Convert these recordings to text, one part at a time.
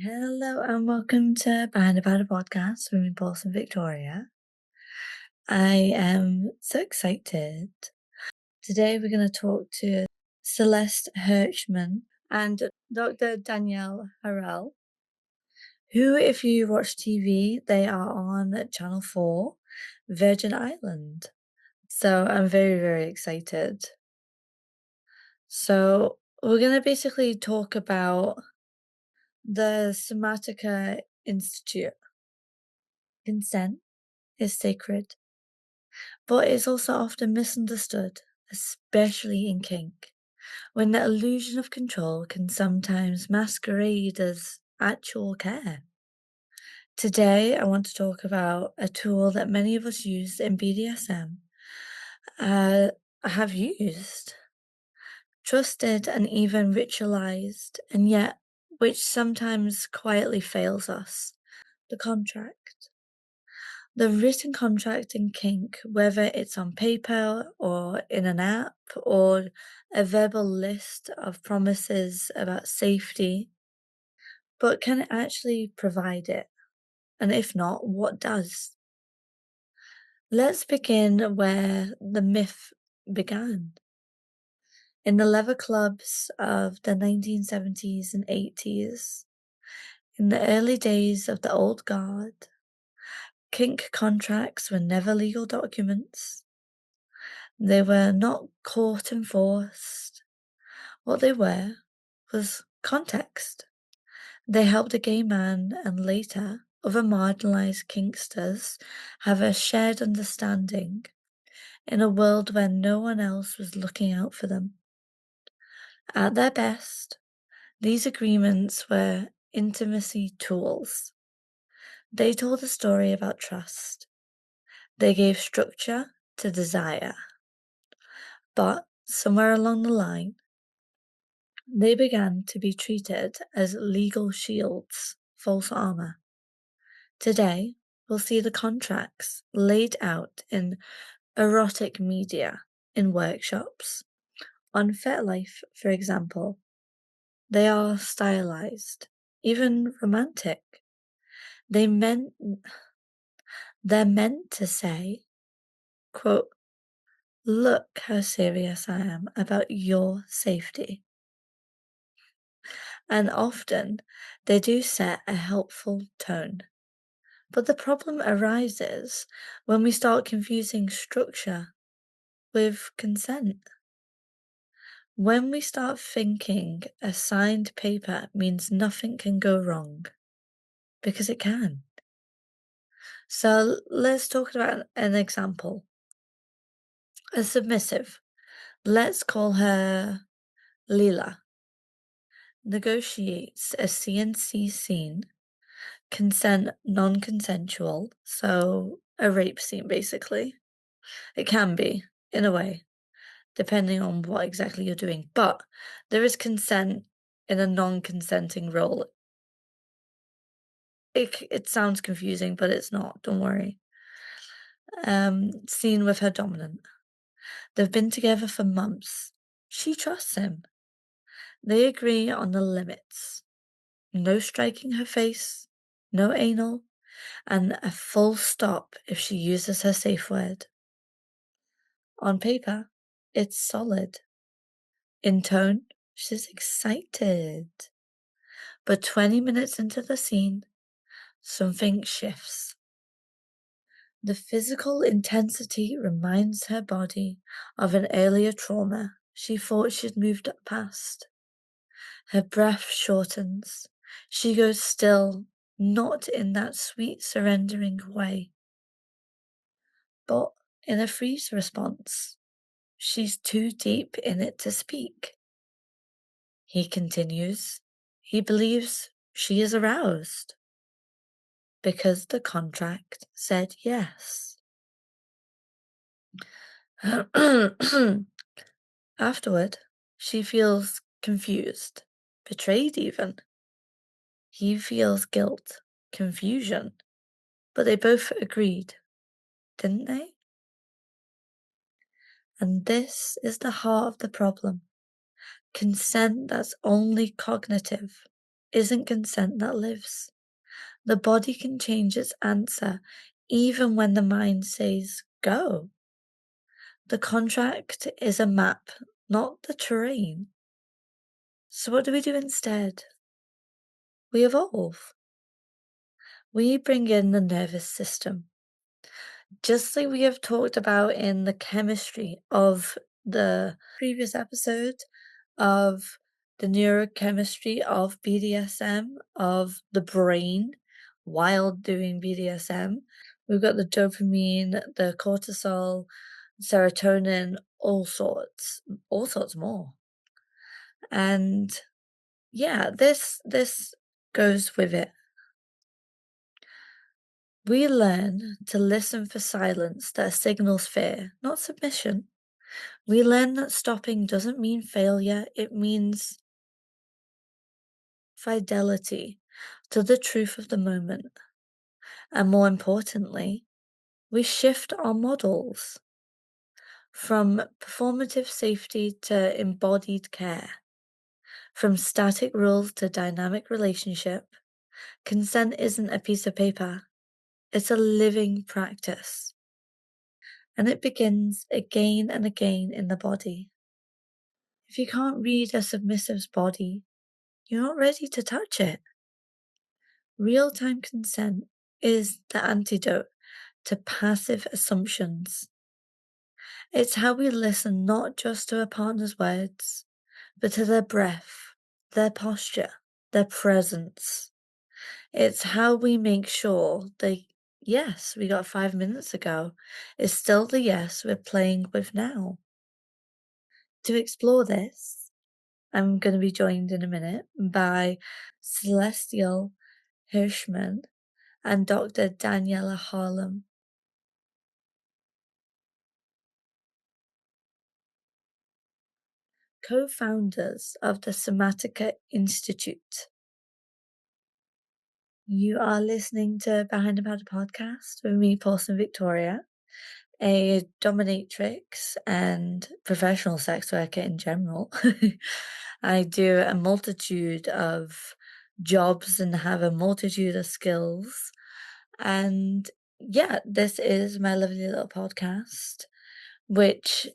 Hello and welcome to Behindthepaddle podcast with me, Paul and Victoria. I am so excited. Today we're going to talk to Celeste Hirschman and Dr. Danielle Harel, who, if you watch TV, they are on Channel 4, Virgin Island. So I'm very, very excited. So we're going to basically talk about the Somatica Institute. Consent is sacred, but it's also often misunderstood, especially in kink, when the illusion of control can sometimes masquerade as actual care. Today, I want to talk about a tool that many of us use in BDSM, have used, trusted, and even ritualized, and yet which sometimes quietly fails us: the contract. The written contract in kink, whether it's on paper or in an app or a verbal list of promises about safety, but can it actually provide it? And if not, what does? Let's begin where the myth began. In the leather clubs of the 1970s and 80s, in the early days of the old guard, kink contracts were never legal documents. They were not court enforced. What they were was context. They helped a gay man and later other marginalized kinksters have a shared understanding in a world where no one else was looking out for them. At their best, these agreements were intimacy tools. They told a story about trust. They gave structure to desire. But somewhere along the line, they began to be treated as legal shields, false armor. Today, we'll see the contracts laid out in erotic media, in workshops. On FetLife, for example, they are stylized, even romantic. They're meant to say, quote, "Look how serious I am about your safety." And often they do set a helpful tone. But the problem arises when we start confusing structure with consent. When we start thinking a signed paper means nothing can go wrong, because it can. So let's talk about an example. A submissive, let's call her Leela, negotiates a CNC scene, consent non-consensual, so a rape scene basically. It can be, in a way, depending on what exactly you're doing. But there is consent in a non-consenting role. It sounds confusing, but it's not. Don't worry. Scene with her dominant. They've been together for months. She trusts him. They agree on the limits. No striking her face, no anal, and a full stop if she uses her safe word. On paper, it's solid. In tone, she's excited. But 20 minutes into the scene, something shifts. The physical intensity reminds her body of an earlier trauma she thought she'd moved past. Her breath shortens. She goes still, not in that sweet surrendering way, but in a freeze response. She's too deep in it to speak. He continues. He believes she is aroused because the contract said yes. Afterward, she feels confused, betrayed even. He feels guilt, confusion, but they both agreed, didn't they? And this is the heart of the problem. Consent that's only cognitive, isn't consent that lives. The body can change its answer even when the mind says go. The contract is a map, not the terrain. So, what do we do instead? We evolve. We bring in the nervous system. Just like we have talked about in the chemistry of the previous episode of the neurochemistry of BDSM, of the brain while doing BDSM, we've got the dopamine, the cortisol, serotonin, all sorts more. And yeah, this goes with it. We learn to listen for silence that signals fear, not submission. We learn that stopping doesn't mean failure, it means fidelity to the truth of the moment. And more importantly, we shift our models from performative safety to embodied care, from static rules to dynamic relationship. Consent isn't a piece of paper, it's a living practice. And it begins again and again in the body. If you can't read a submissive's body, you're not ready to touch it. Real time consent is the antidote to passive assumptions. It's how we listen not just to a partner's words, but to their breath, their posture, their presence. It's how we make sure the yes we got 5 minutes ago is still the yes we're playing with now. To explore this, I'm going to be joined in a minute by Celestial Hirschman and Dr. Danielle Harel, co-founders of the Somatica Institute. You are listening to Behind the Paddle podcast with me, Paulson Victoria, a dominatrix and professional sex worker in general. I do a multitude of jobs and have a multitude of skills. And yeah, this is my lovely little podcast, which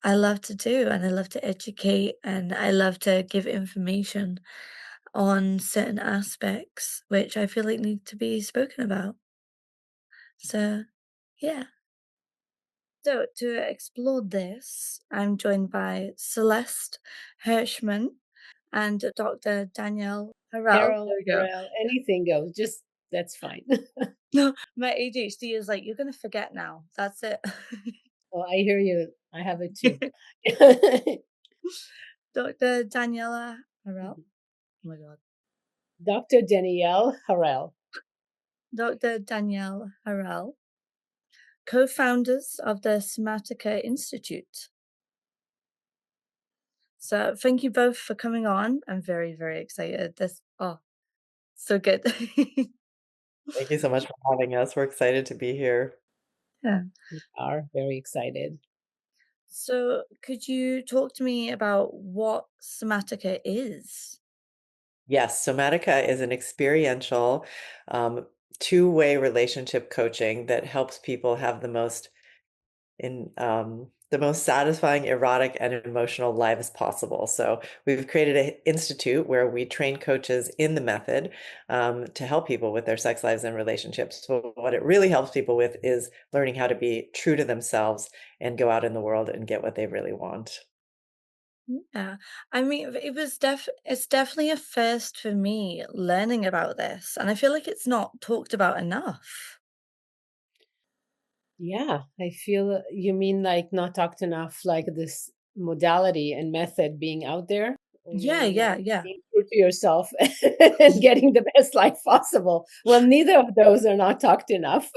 I love to do, and I love to educate, and I love to give information on certain aspects which I feel like need to be spoken about. So, yeah. So, to explore this, I'm joined by Celeste Hirschman and Dr. Danielle Harel. Harel, There we go. Harel, anything goes. Just that's fine. No, my ADHD is like, you're going to forget now. That's it. Oh, I hear you. I have it too. Dr. Daniela Harel. Oh my God. Dr. Danielle Harel. Dr. Danielle Harel, co-founders of the Somatica Institute. So thank you both for coming on. I'm very, very excited. So good. Thank you so much for having us. We're excited to be here. Yeah. We are very excited. So could you talk to me about what Somatica is? Yes, Somatica is an experiential, two-way relationship coaching that helps people have the most satisfying, erotic, and emotional lives possible. So we've created an institute where we train coaches in the method to help people with their sex lives and relationships. So what it really helps people with is learning how to be true to themselves and go out in the world and get what they really want. Yeah. I mean, it's definitely a first for me learning about this, and I feel like it's not talked about enough. Yeah, I feel you mean like not talked enough, like this modality and method being out there, or you Yeah, mean yeah, like yeah. being true to yourself and getting the best life possible? Well, neither of those are not talked enough.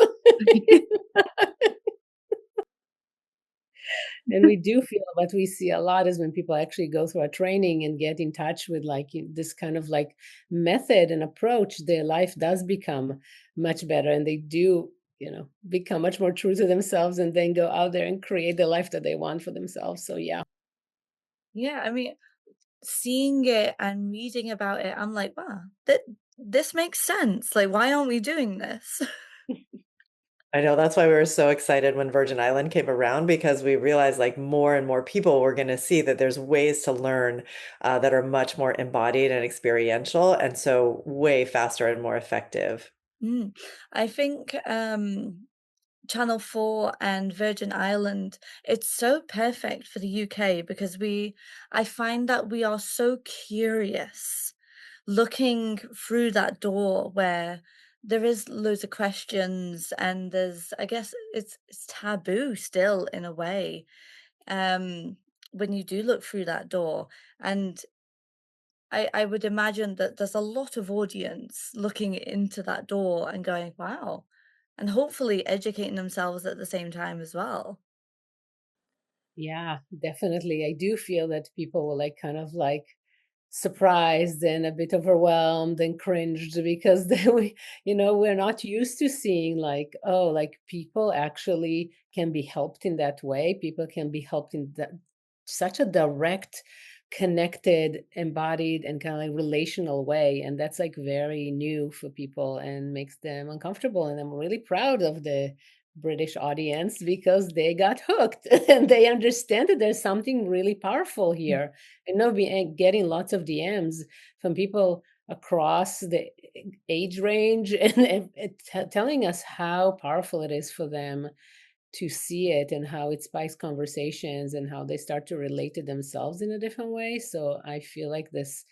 And we do feel what we see a lot is when people actually go through a training and get in touch with like this kind of like method and approach, their life does become much better and they do, become much more true to themselves and then go out there and create the life that they want for themselves. So yeah. Yeah, I mean, seeing it and reading about it, I'm like, wow, this makes sense. Like, why aren't we doing this? I know that's why we were so excited when Virgin Island came around because we realized like more and more people were going to see that there's ways to learn that are much more embodied and experiential, and so way faster and more effective. Mm. I think Channel 4 and Virgin Island, it's so perfect for the UK because I find that we are so curious looking through that door where there is loads of questions and there's, I guess it's taboo still in a way, when you do look through that door. And I would imagine that there's a lot of audience looking into that door and going, wow, and hopefully educating themselves at the same time as well. Yeah, definitely. I do feel that people were like kind of like surprised and a bit overwhelmed and cringed because we're not used to seeing like, oh, like people actually can be helped in that way. People can be helped in that such a direct, connected, embodied, and kind of like relational way. And that's like very new for people and makes them uncomfortable. And I'm really proud of the British audience because they got hooked and they understand that there's something really powerful Mm. here. I know getting lots of DMs from people across the age range and telling us how powerful it is for them to see it and how it spikes conversations and how they start to relate to themselves in a different way. So I feel like this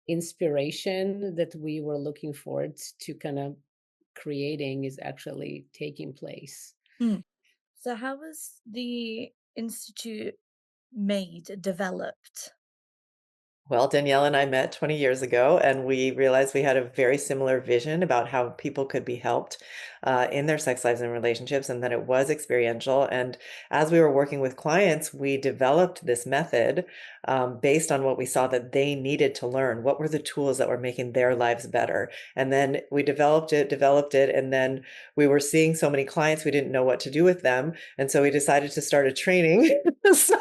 inspiration that we were looking forward to kind of creating is actually taking place. Mm. So how was the institute made, developed? Well, Danielle and I met 20 years ago, and we realized we had a very similar vision about how people could be helped in their sex lives and relationships, and that it was experiential. And as we were working with clients, we developed this method based on what we saw that they needed to learn. What were the tools that were making their lives better? And then we developed it, and then we were seeing so many clients, we didn't know what to do with them. And so we decided to start a training so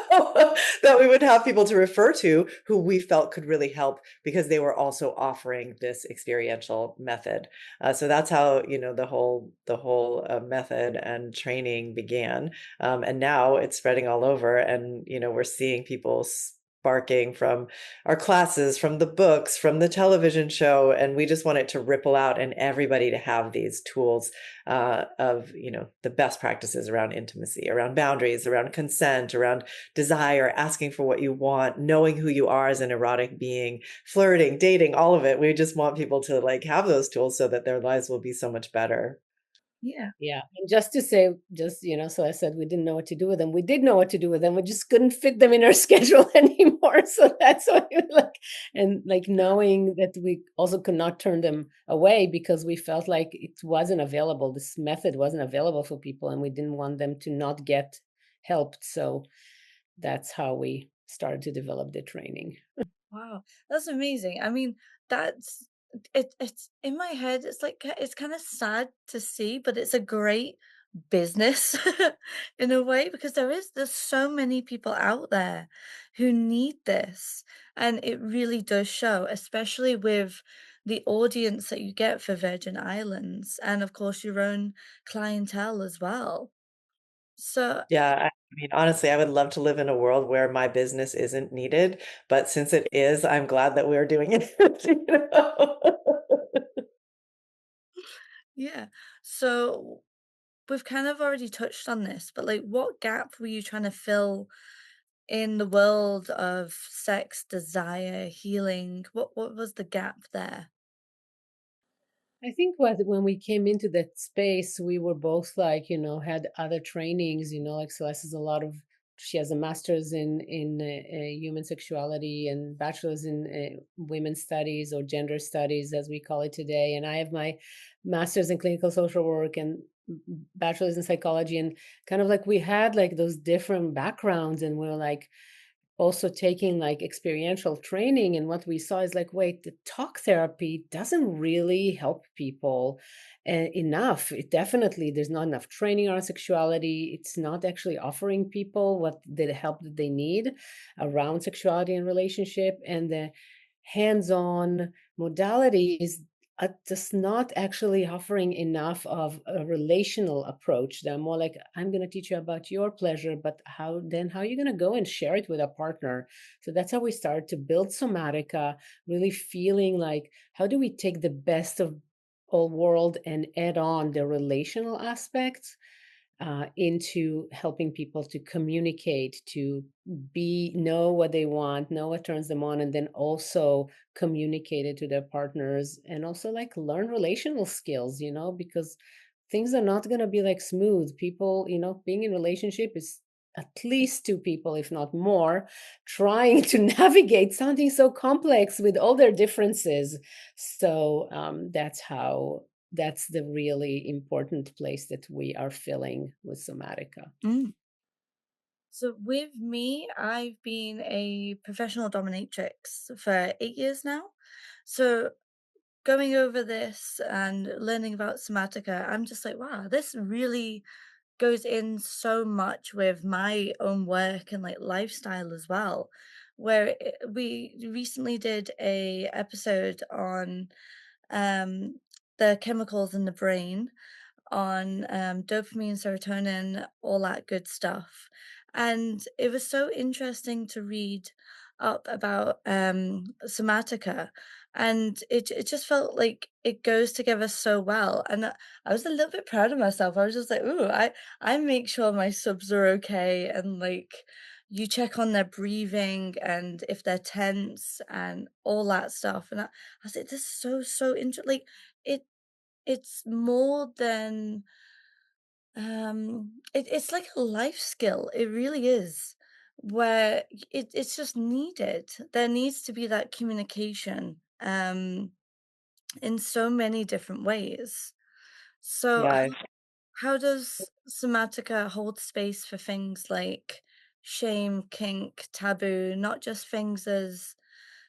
that we would have people to refer to who we felt could really help because they were also offering this experiential method. So that's how the whole method and training began, and now it's spreading all over, and we're seeing people sparking from our classes, from the books, from the television show, and we just want it to ripple out and everybody to have these tools of the best practices around intimacy, around boundaries, around consent, around desire, asking for what you want, knowing who you are as an erotic being, flirting, dating, all of it. We just want people to like have those tools so that their lives will be so much better. Yeah. Yeah, and just to say, so I said we didn't know what to do with them. We did know what to do with them. We just couldn't fit them in our schedule anymore. So that's why we like, and like knowing that we also could not turn them away because we felt like it wasn't available. This method wasn't available for people, and we didn't want them to not get helped. So that's how we started to develop the training. Wow, that's amazing. I mean, that's it's in my head, it's like it's kind of sad to see, but it's a great business in a way because there's so many people out there who need this, and it really does show, especially with the audience that you get for Virgin Islands and of course your own clientele as well. So Yeah, I mean, honestly, I would love to live in a world where my business isn't needed, but since it is, I'm glad that we're doing it. you know? yeah. So we've kind of already touched on this, but like what gap were you trying to fill in the world of sex, desire, healing? What was the gap there? I think when we came into that space, we were both like, had other trainings, like Celeste has a lot of, she has a master's in human sexuality and bachelor's in women's studies or gender studies, as we call it today. And I have my master's in clinical social work and bachelor's in psychology. And kind of like we had like those different backgrounds and we are like, also taking like experiential training, and what we saw is like, wait, the talk therapy doesn't really help people enough. It definitely, there's not enough training around sexuality. It's not actually offering people what the help that they need around sexuality and relationship, and the hands-on modalities are just not actually offering enough of a relational approach. They're more like, I'm going to teach you about your pleasure, but how are you going to go and share it with a partner? So that's how we started to build Somatica, really feeling like, how do we take the best of all world and add on the relational aspects into helping people to communicate, to know what they want, know what turns them on, and then also communicate it to their partners, and also like learn relational skills, because things are not going to be like smooth. People, being in relationship is at least two people, if not more, trying to navigate something so complex with all their differences. So that's the really important place that we are filling with Somatica. Mm. So with me, I've been a professional dominatrix for 8 years now. So going over this and learning about somatica, I'm just like, wow, this really goes in so much with my own work and like lifestyle as well. We recently did a episode on um, the chemicals in the brain, on dopamine, serotonin, all that good stuff. And it was so interesting to read up about somatica. And it just felt like it goes together so well. And I was a little bit proud of myself. I was just like, ooh, I make sure my subs are okay. And like, you check on their breathing and if they're tense and all that stuff. And I was like, this is so interesting. Like, it it's more than it's like a life skill. It really is. Where it's just needed. There needs to be that communication in so many different ways. So Yeah, how does somatica hold space for things like shame, kink, taboo, not just things as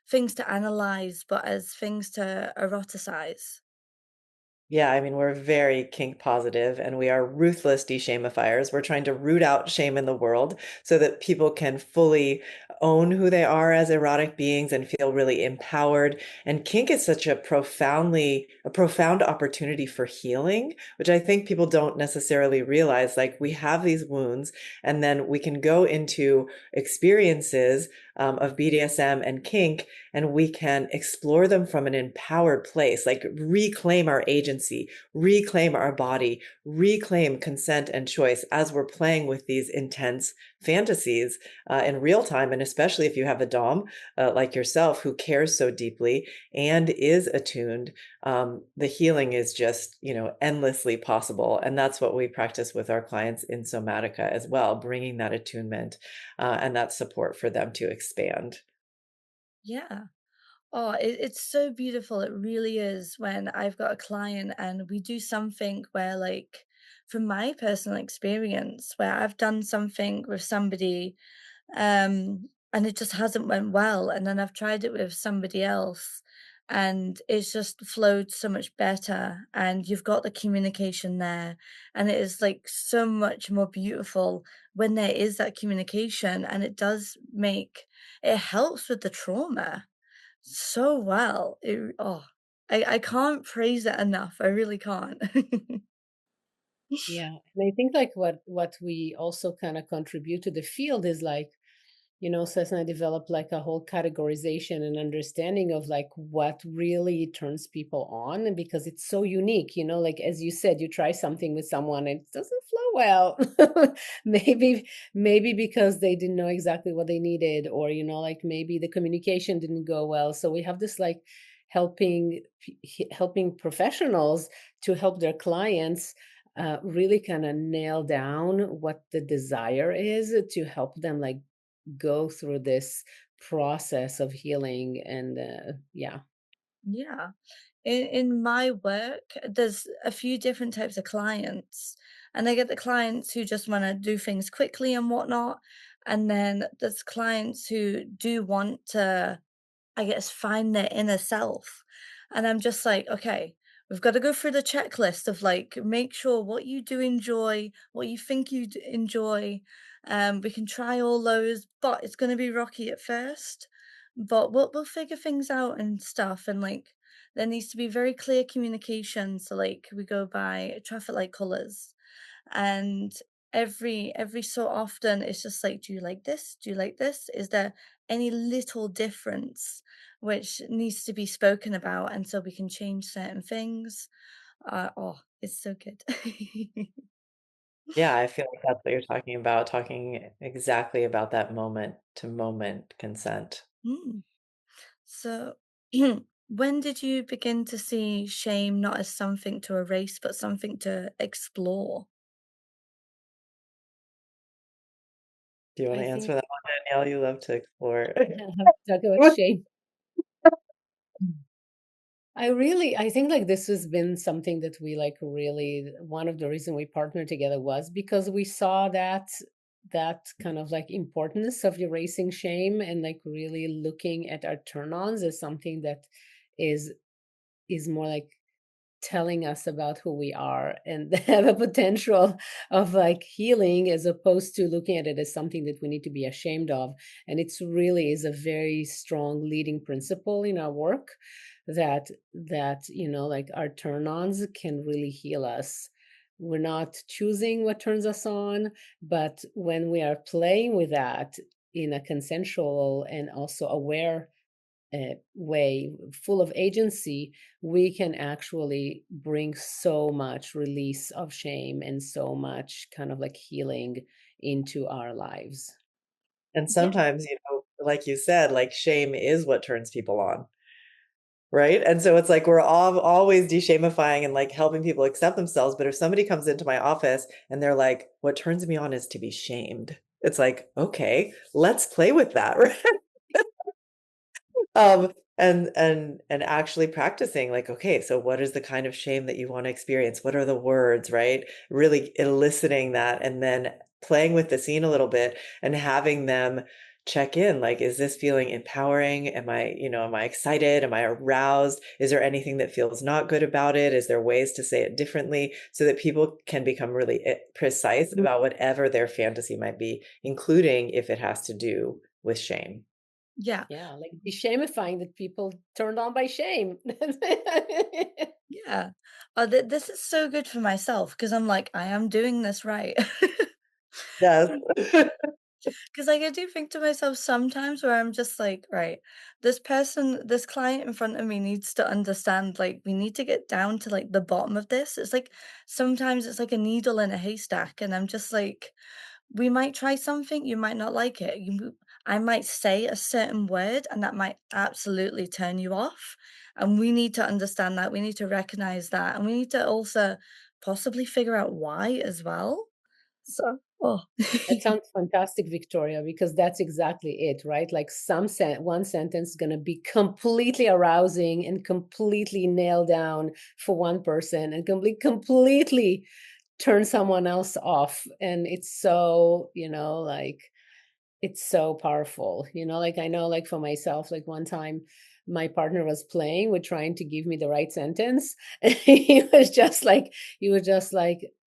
things to analyze, but as things to eroticize? Yeah, I mean, we're very kink positive and we are ruthless de-shamifiers. We're trying to root out shame in the world so that people can fully own who they are as erotic beings and feel really empowered. And kink is such a profound opportunity for healing, which I think people don't necessarily realize. Like we have these wounds and then we can go into experiences of BDSM and kink, and we can explore them from an empowered place, like reclaim our agency, reclaim our body, reclaim consent and choice as we're playing with these intense fantasies in real time. And especially if you have a Dom like yourself who cares so deeply and is attuned, the healing is just, endlessly possible. And that's what we practice with our clients in Somatica as well, bringing that attunement and that support for them to expand. Yeah. Oh, it's so beautiful. It really is when I've got a client and we do something where, like, from my personal experience, where I've done something with somebody, and it just hasn't went well, and then I've tried it with somebody else, and it's just flowed so much better, and you've got the communication there, and it is like so much more beautiful when there is that communication, and it helps with the trauma so well. I can't praise it enough, I really can't. Yeah, and I think like what we also kind of contribute to the field is like, Seth and I developed like a whole categorization and understanding of like what really turns people on, and because it's so unique, like as you said, you try something with someone and it doesn't flow well. Maybe because they didn't know exactly what they needed, or like maybe the communication didn't go well. So we have this like helping professionals to help their clients really kind of nail down what the desire is to help them like go through this process of healing. And yeah. Yeah. In my work, there's a few different types of clients, and I get the clients who just wanna do things quickly and whatnot, And then there's clients who do want to, I guess, find their inner self. And I'm just like, okay, we've got to go through the checklist of like, make sure what you do enjoy, what you think you enjoy. We can try all those, but it's going to be rocky at first. But we'll figure things out and stuff. And like, there needs to be very clear communication. So like, we go by traffic light colors, and every so often it's just like, do you like this, do you like this, is there any little difference which needs to be spoken about, and so we can change certain things. Oh, it's so good. Yeah, I feel like that's what you're talking about, talking exactly about that moment to moment consent. Mm. So when did you begin to see shame not as something to erase but something to explore? Do you wanna I answer think that one, Danielle? You love to explore. I have to talk about shame. I think like this has been something that we like really one of the reason we partnered together was because we saw that kind of like importance of erasing shame and like really looking at our turn-ons as something that is is more like telling us about who we are and have a potential of like healing as opposed to looking at it as something that we need to be ashamed of. And it's really is a very strong leading principle in our work that like our turn-ons can really heal us. We're not choosing what turns us on, but when we are playing with that in a consensual and also aware way, full of agency, we can actually bring so much release of shame and so much kind of like healing into our lives. And Yeah, sometimes, like you said, like, shame is what turns people on, right? And so it's like we're all always de-shamifying and, like, helping people accept themselves, but if somebody comes into my office and they're like, "What turns me on is to be shamed." It's like, "Okay, let's play with that," right? And actually practicing like, okay, so what is the kind of shame that you want to experience? What are the words, right? Really eliciting that and then playing with the scene a little bit and having them check in like, is this feeling empowering? Am I excited? Am I aroused? Is there anything that feels not good about it? Is there ways to say it differently so that people can become really precise about whatever their fantasy might be, including if it has to do with shame? yeah, Yeah, like de-shamifying that people turned on by shame. yeah. This is so good for myself because I'm like, I am doing this right. Yes. Because like, I do think to myself sometimes where I'm just like, right, this client in front of me needs to understand, like, we need to get down to like the bottom of this. It's like sometimes it's like a needle in a haystack, and I'm just like, we might try something, you might not like it. I might say a certain word, and that might absolutely turn you off. And we need to understand that. We need to recognize that, and we need to also possibly figure out why as well. So, oh, That sounds fantastic, Victoria, because that's exactly it, right? Like one sentence is going to be completely arousing and completely nailed down for one person and completely turn someone else off. And it's so, like it's so powerful. Like I know like for myself, like one time my partner was playing with trying to give me the right sentence. And he was just like,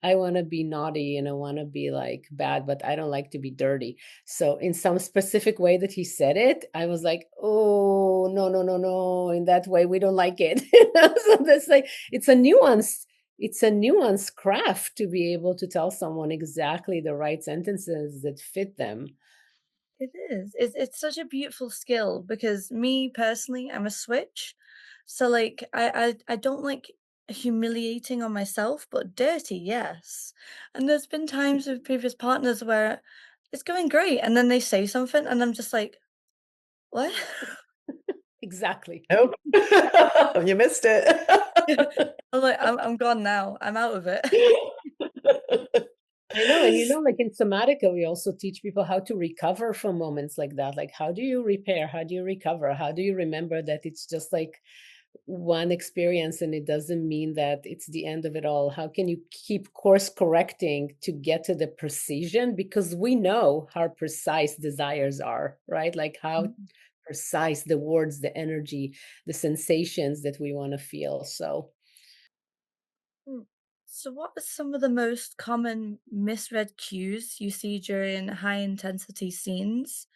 I want to be naughty and I want to be like bad, but I don't like to be dirty. So in some specific way that he said it, I was like, oh no, no, no, no. In that way, we don't like it. So that's like it's a nuanced craft to be able to tell someone exactly the right sentences that fit them. it is. It's such a beautiful skill because me personally, I'm a switch. So like I don't like humiliating on myself, but dirty, yes. And there's been times with previous partners where it's going great and then they say something and I'm just like, what? Exactly. Nope. You missed it. I'm like, I'm gone now. I'm out of it. I know. And like in Somatica, we also teach people how to recover from moments like that. Like, how do you repair? How do you recover? How do you remember that it's just like one experience and it doesn't mean that it's the end of it all. How can you keep course correcting to get to the precision? Because we know how precise desires are, right? Like how Mm. precise the words, the energy, the sensations that we want to feel. So Mm. So, what are some of the most common misread cues you see during high intensity scenes,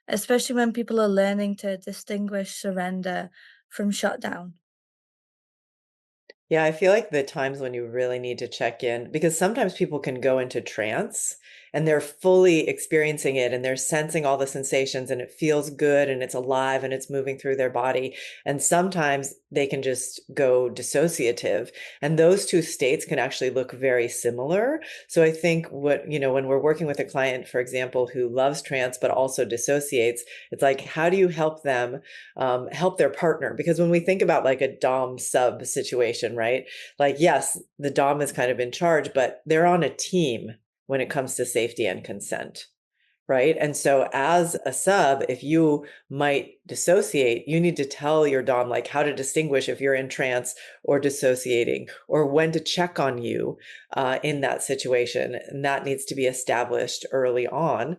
especially when people are learning to distinguish surrender from shutdown? Yeah, I feel like the times when you really need to check in, because sometimes people can go into trance and they're fully experiencing it and they're sensing all the sensations and it feels good and it's alive and it's moving through their body. And sometimes they can just go dissociative. And those two states can actually look very similar. So I think when we're working with a client, for example, who loves trance but also dissociates, it's like, how do you help them help their partner? Because when we think about like a dom sub situation, right? Like, yes, the dom is kind of in charge, but they're on a team when it comes to safety and consent. Right. And so as a sub, if you might dissociate, you need to tell your dom like how to distinguish if you're in trance or dissociating, or when to check on you in that situation. And that needs to be established early on,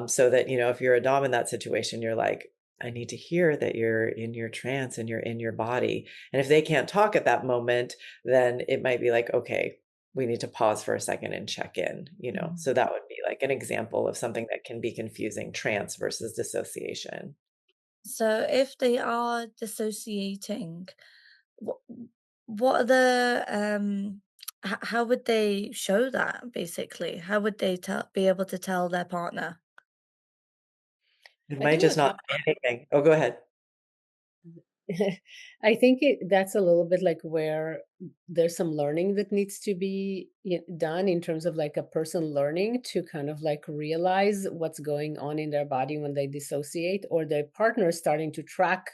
so that, if you're a dom in that situation, you're like, I need to hear that you're in your trance and you're in your body. And if they can't talk at that moment, then it might be like, okay, we need to pause for a second and check in. Mhm. So that would be like an example of something that can be confusing, trance versus dissociation. So, if they are dissociating, what, what are the how would they show that basically? How would they be able to tell their partner? It I might think just what not be anything. Oh, go ahead. I think that's a little bit like where there's some learning that needs to be done in terms of like a person learning to kind of like realize what's going on in their body when they dissociate, or their partner starting to track,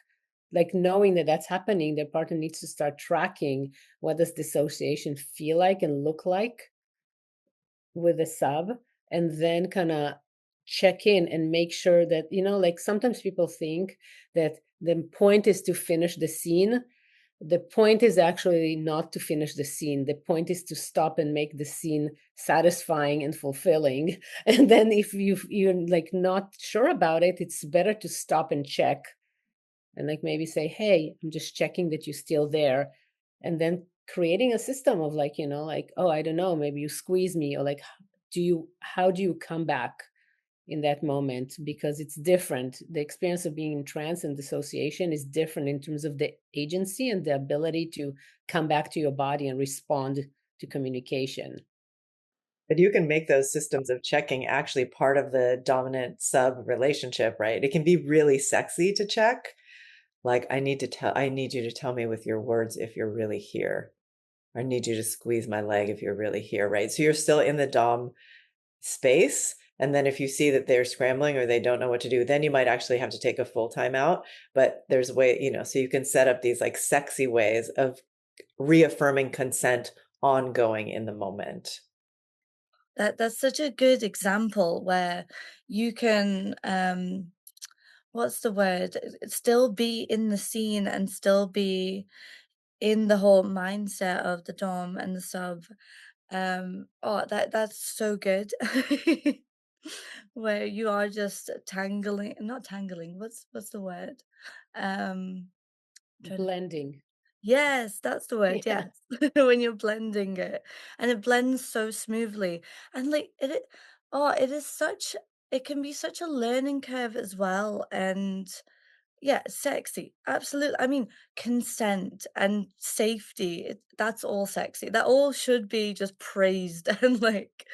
like knowing that that's happening. Their partner needs to start tracking what does dissociation feel like and look like with a sub, and then kind of check in and make sure that, like sometimes people think that the point is to finish the scene. The point is actually not to finish the scene. The point is to stop and make the scene satisfying and fulfilling. And then if you're like not sure about it, it's better to stop and check and like maybe say, hey, I'm just checking that you're still there. And then creating a system of like, like, oh, I don't know, maybe you squeeze me, or like, how do you come back in that moment? Because it's different. The experience of being in trance and dissociation is different in terms of the agency and the ability to come back to your body and respond to communication. But you can make those systems of checking actually part of the dominant sub relationship, right? It can be really sexy to check. Like, I need you to tell me with your words if you're really here. I need you to squeeze my leg if you're really here, right? So you're still in the dom space. And then if you see that they're scrambling or they don't know what to do, then you might actually have to take a full time out. But there's so you can set up these like sexy ways of reaffirming consent ongoing in the moment. That's such a good example where you can what's the word? Still be in the scene and still be in the whole mindset of the dom and the sub. Oh, that's so good. Where you are just tangling, not tangling. What's the word? Um, trying to Blending. Yes, that's the word, Yeah. yes. When you're blending it, and it blends so smoothly, and, like, it is such it can be such a learning curve as well, and yeah, sexy, absolutely. I mean, consent and safety, that's all sexy. That all should be just praised and, like,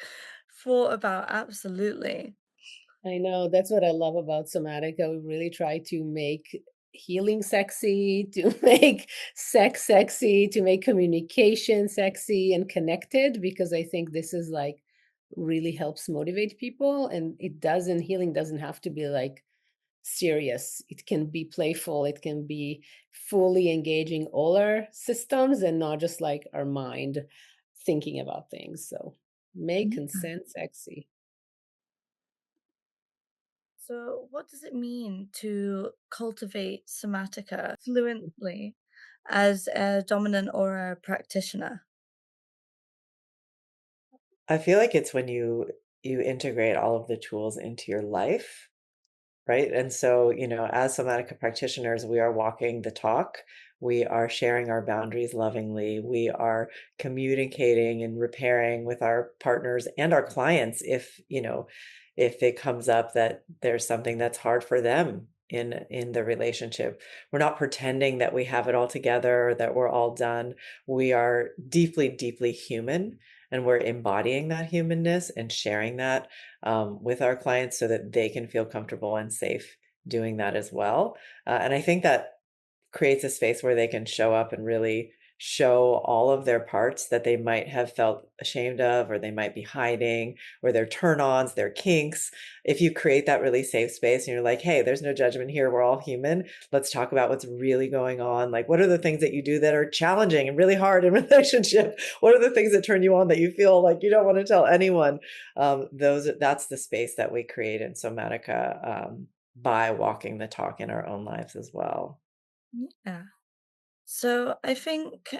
thought about, absolutely. I know, that's what I love about Somatica. We really try to make healing sexy, to make sex sexy, to make communication sexy and connected, because I think this is like really helps motivate people. And healing doesn't have to be like serious. It can be playful, it can be fully engaging all our systems and not just like our mind thinking about things. So make Yeah. consent sexy. So, what does it mean to cultivate somatica fluently? as a dominant or a practitioner? I feel like it's when you integrate all of the tools into your life. Right? And so, as somatica practitioners, we are walking the talk. We are sharing our boundaries lovingly. We are communicating and repairing with our partners and our clients if it comes up that there's something that's hard for them in the relationship. We're not pretending that we have it all together or that we're all done. We are deeply, deeply human, and we're embodying that humanness and sharing that with our clients so that they can feel comfortable and safe doing that as well. And I think that creates a space where they can show up and really show all of their parts that they might have felt ashamed of, or they might be hiding, or their turn ons, their kinks. If you create that really safe space and you're like, hey, there's no judgment here, we're all human. Let's talk about what's really going on. Like, what are the things that you do that are challenging and really hard in relationship? What are the things that turn you on that you feel like you don't want to tell anyone? That's the space that we create in Somatica by walking the talk in our own lives as well. Yeah. So I think,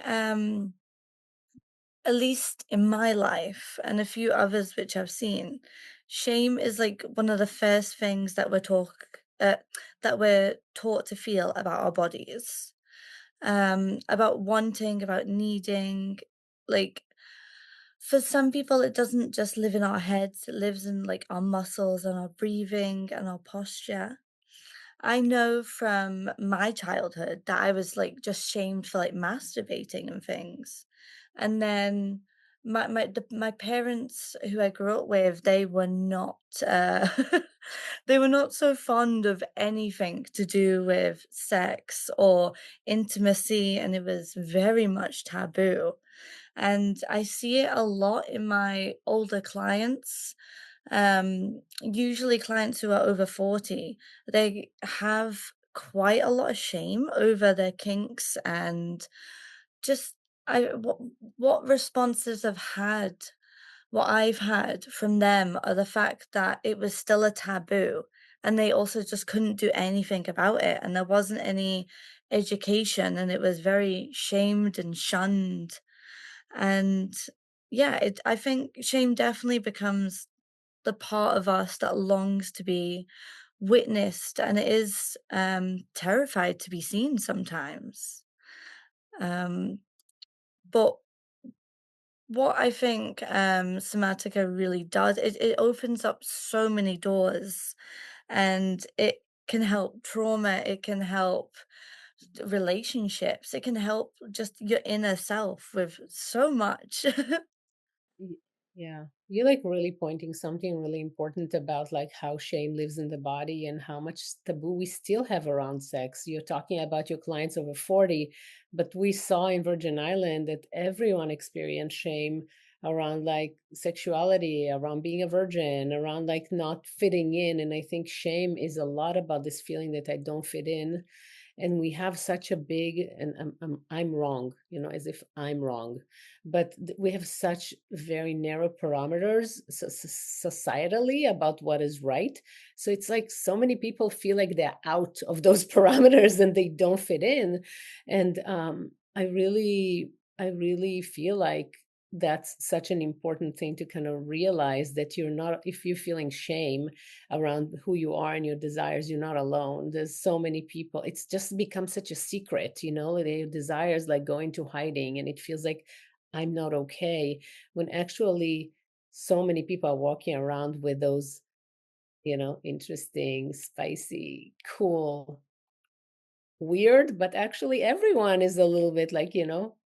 at least in my life and a few others which I've seen, shame is like one of the first things that we're taught to feel about our bodies, about wanting, about needing. Like for some people, it doesn't just live in our heads; it lives in like our muscles and our breathing and our posture. I know from my childhood that I was, like, just shamed for, like, masturbating and things. And then my parents who I grew up with, they were not, they were not so fond of anything to do with sex or intimacy, and it was very much taboo. And I see it a lot in my older clients, usually clients who are over 40, they have quite a lot of shame over their kinks and just I what responses what I've had from them are the fact that it was still a taboo and they also just couldn't do anything about it and there wasn't any education and it was very shamed and shunned and yeah, I think shame definitely becomes the part of us that longs to be witnessed and it is terrified to be seen sometimes. Um, but what I think somatica really does, it opens up so many doors and it can help trauma, it can help relationships, it can help just your inner self with so much. Y- Yeah, you're like really pointing something really important about like how shame lives in the body and how much taboo we still have around sex. You're talking about your clients over 40, but we saw in Virgin Island that everyone experienced shame around like sexuality, around being a virgin, around like not fitting in. And I think shame is a lot about this feeling that I don't fit in, and we have such a big and I'm wrong, as if I'm wrong, but we have such very narrow parameters societally about what is right. So it's like so many people feel like they're out of those parameters and they don't fit in. And I really feel like that's such an important thing to kind of realize that you're not, if you're feeling shame around who you are and your desires, you're not alone. There's so many people, it's just become such a secret, their desires like go into hiding and it feels like I'm not okay, when actually so many people are walking around with those, interesting, spicy, cool, weird, but actually everyone is a little bit like,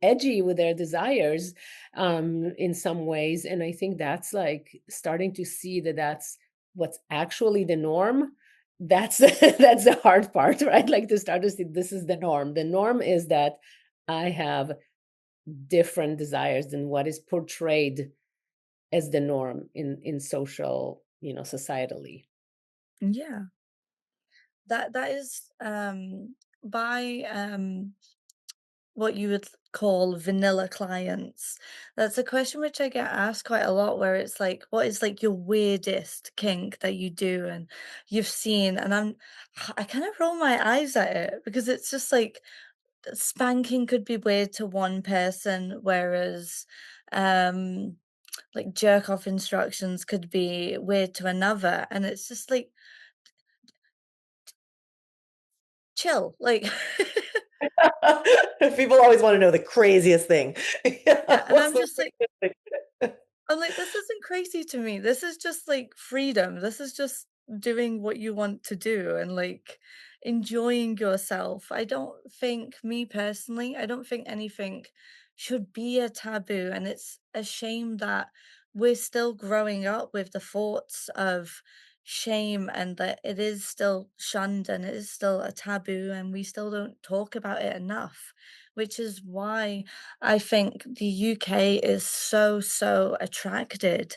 edgy with their desires in some ways. And I think that's like starting to see that that's what's actually the norm. That's that's the hard part, right? Like to start to see this is the norm. The norm is that I have different desires than what is portrayed as the norm in social, societally. Yeah, that is by what you would call vanilla clients. That's a question which I get asked quite a lot where it's like, what is like your weirdest kink that you do and you've seen? And I kind of roll my eyes at it because it's just like spanking could be weird to one person, whereas, um, like, jerk off instructions could be weird to another, and it's just like, chill, like People always want to know the craziest thing. yeah, Yeah, and what's I'm the just like craziest thing? I'm like, "This isn't crazy to me. This is just, like, freedom. This is just doing what you want to do and, like, enjoying yourself." I don't think me personally, I don't think anything should be a taboo, and it's a shame that we're still growing up with the thoughts of shame and that it is still shunned and it is still a taboo, and we still don't talk about it enough, which is why I think the UK is so, so attracted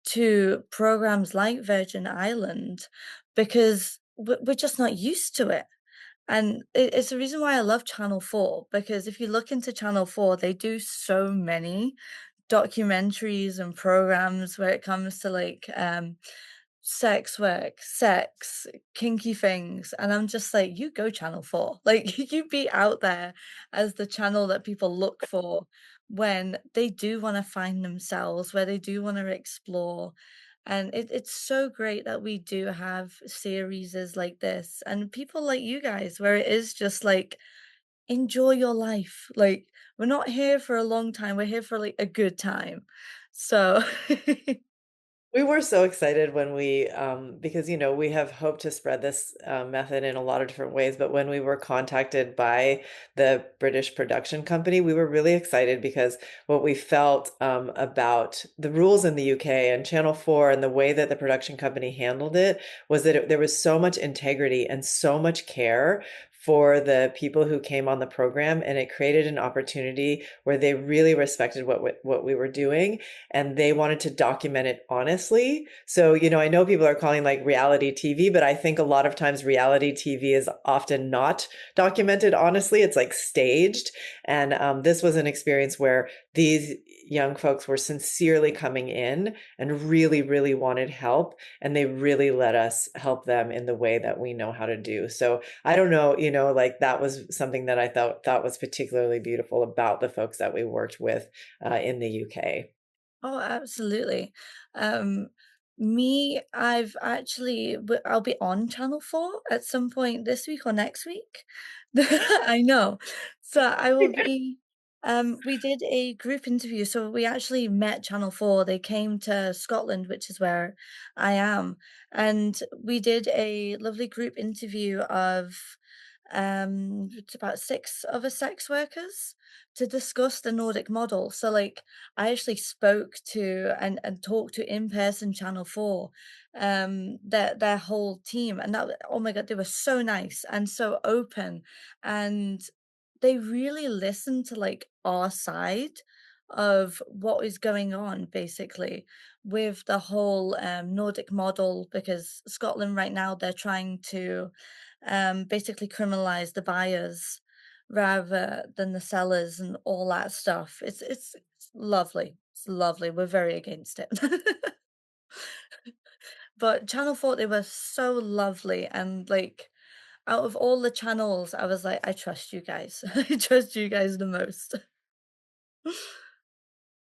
to programs like Virgin Island because we're just not used to it. And it's the reason why I love Channel 4 because if you look into Channel 4, they do so many documentaries and programs where it comes to like sex work, sex, kinky things, and I'm just like, "You go Channel 4." Like, you be out there as the channel that people look for when they do wanna find themselves, where they do wanna explore, and it's so great that we do have series like this, and people like you guys, where it is just like, enjoy your life, like, we're not here for a long time, we're here for, like, a good time. So We were so excited when we, because, we have hoped to spread this method in a lot of different ways. But when we were contacted by the British production company, we were really excited because what we felt about the rules in the UK and Channel 4 and the way that the production company handled it was that there was so much integrity and so much care for the people who came on the program, and it created an opportunity where they really respected what we were doing, and they wanted to document it honestly. So, I know people are calling like reality TV, but I think a lot of times reality TV is often not documented honestly. It's like staged. And this was an experience where these young folks were sincerely coming in and really, really wanted help. And they really let us help them in the way that we know how to do. So I don't know, like that was something that I thought was particularly beautiful about the folks that we worked with in the UK. Oh, absolutely. Um, I've actually, I'll be on Channel 4 at some point this week or next week. I know. So I will be, we did a group interview. So we actually met Channel 4. They came to Scotland, which is where I am. And we did a lovely group interview of it's about six other sex workers to discuss the Nordic model. So like I actually spoke to and talked to in-person Channel 4, their whole team, and that oh my God, they were so nice and so open, and they really listened to like our side of what is going on basically with the whole Nordic model because Scotland right now they're trying to basically criminalize the buyers rather than the sellers and all that stuff. It's lovely. It's lovely. We're very against it. But Channel 4, they were so lovely and like out of all the channels, I was like, I trust you guys. I trust you guys the most.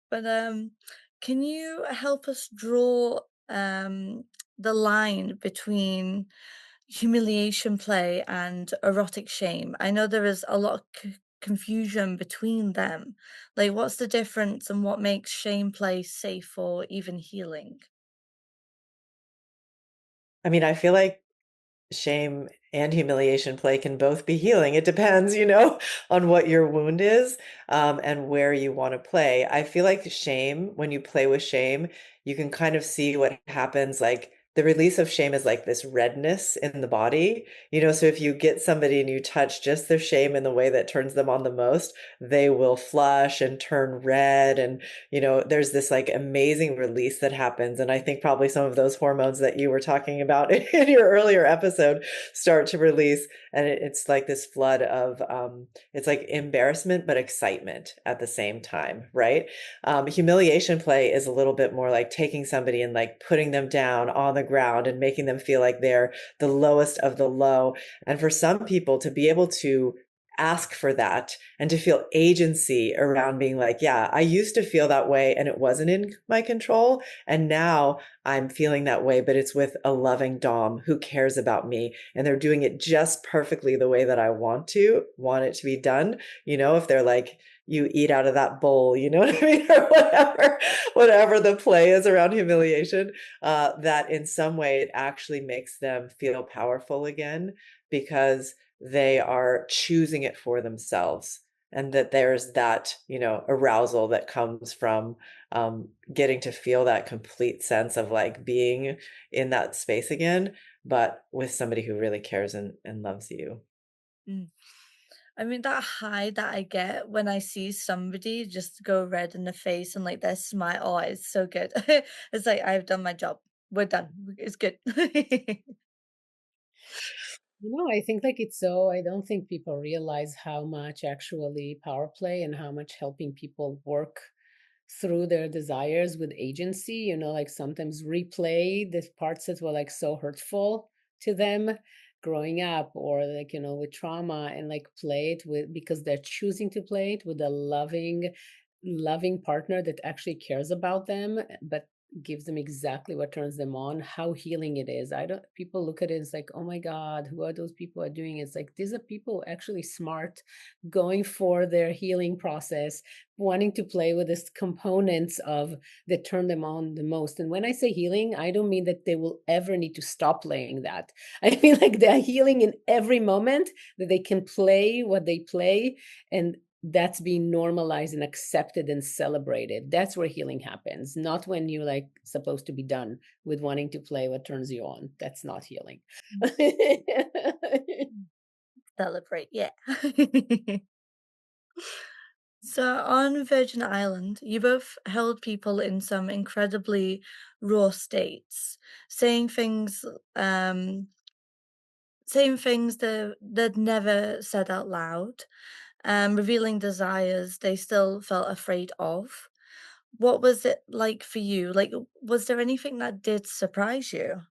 But can you help us draw the line between humiliation play and erotic shame? I know there is a lot of confusion between them. Like, what's the difference and what makes shame play safe or even healing? I mean, I feel like shame and humiliation play can both be healing. It depends, on what your wound is, and where you want to play. I feel like shame, when you play with shame, you can kind of see what happens. Like the release of shame is like this redness in the body, so if you get somebody and you touch just their shame in the way that turns them on the most, they will flush and turn red. And, there's this like amazing release that happens. And I think probably some of those hormones that you were talking about in your earlier episode start to release. And it's like this flood of, it's like embarrassment, but excitement at the same time, right? Humiliation play is a little bit more like taking somebody and like putting them down on the ground and making them feel like they're the lowest of the low. And for some people to be able to ask for that and to feel agency around being like, yeah, I used to feel that way and it wasn't in my control. And now I'm feeling that way, but it's with a loving Dom who cares about me and they're doing it just perfectly the way that I want it to be done. If they're like, you eat out of that bowl, you know what I mean? Or whatever the play is around humiliation, that in some way it actually makes them feel powerful again because they are choosing it for themselves. And that there's that, arousal that comes from getting to feel that complete sense of like being in that space again, but with somebody who really cares and loves you. Mm. I mean, that high that I get when I see somebody just go red in the face and like their smile, oh, it's so good. It's like I've done my job. We're done. It's good. I think like it's so, I don't think people realize how much actually power play and how much helping people work through their desires with agency, like sometimes replay the parts that were like so hurtful to them growing up or like, with trauma and like play it with because they're choosing to play it with a loving partner that actually cares about them, but gives them exactly what turns them on, how healing it is. I don't People look at it, it's like, oh my God, who are those people are doing it? It's like these are people actually smart, going for their healing process, wanting to play with these components of that turn them on the most. And when I say healing, I don't mean that they will ever need to stop playing that. I mean like they're healing in every moment that they can play what they play, and that's being normalized and accepted and celebrated. That's where healing happens, not when you're like supposed to be done with wanting to play what turns you on. That's not healing. Celebrate, yeah. So on Virgin Island, you both held people in some incredibly raw states, saying things, um, saying things that they'd never said out loud, revealing desires they still felt afraid of. What was it like for you? Like, was there anything that did surprise you?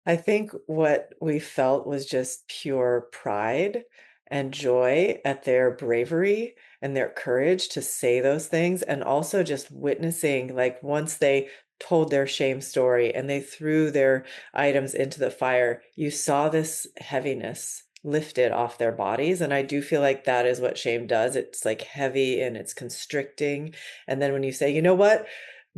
I think what we felt was just pure pride and joy at their bravery and their courage to say those things, and also just witnessing, like, once they told their shame story and they threw their items into the fire, you saw this heaviness lifted off their bodies, and I do feel like that is what shame does. It's, like, heavy and it's constricting, and then when you say, "You know what?